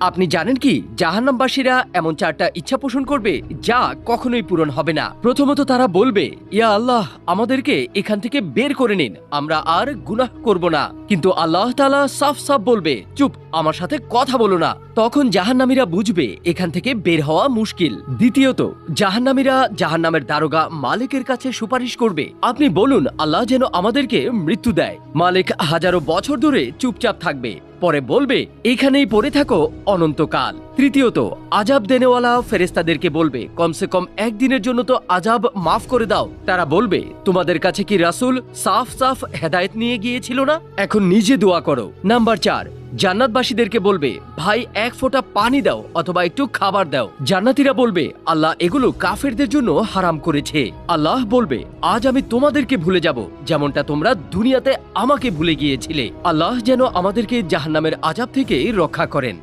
আপনি জানেন কি জাহান্নামবাসীরা এমন 4টা ইচ্ছা পোষণ করবে যা কখনোই পূরণ হবে না। প্রথমত তারা বলবে, ইয়া আল্লাহ, আমাদেরকে এখান থেকে বের করে নিন, আমরা আর গুনাহ করব না। কিন্তু আল্লাহ তাআলা সাফ সাফ বলবে, চুপ, আমার সাথে কথা বলো না। তখন জাহান্নামীরা বুঝবে এখান থেকে বের হওয়া মুশকিল। দ্বিতীয়ত, জাহান্নামীরা জাহান্নামের দারোগা মালিকের কাছে সুপারিশ করবে, আপনি বলুন আল্লাহ যেন আমাদেরকে মৃত্যু দেয়। মালিক হাজারো বছর ধরে চুপচাপ থাকবে, পরে বলবে এখানেই পড়ে থাকো অনন্তকাল। তৃতীয়ত, আজাব দেনেওয়ালা ফেরেশতাদেরকে বলবে, কমসে কম একদিনের জন্য তো আজাব মাফ করে দাও। তারা বলবে, তোমাদের কাছে কি রাসূল সাফ সাফ হেদায়েত নিয়ে গিয়েছিল না? এখন নিজে দোয়া করো। নাম্বার 4, জান্নাতবাসীদেরকে বলবে, ভাই 1 ফোঁটা পানি দাও অথবা একটু খাবার দাও। জান্নাতীরা বলবে, আল্লাহ এগুলো কাফেরদের জন্য হারাম করেছে। আল্লাহ বলবে, আজ আমি তোমাদেরকে ভুলে যাব যেমনটা তোমরা দুনিয়াতে আমাকে ভুলে গিয়েছিলে। আল্লাহ যেন আমাদেরকে জাহান্নামের আযাব থেকে রক্ষা করেন।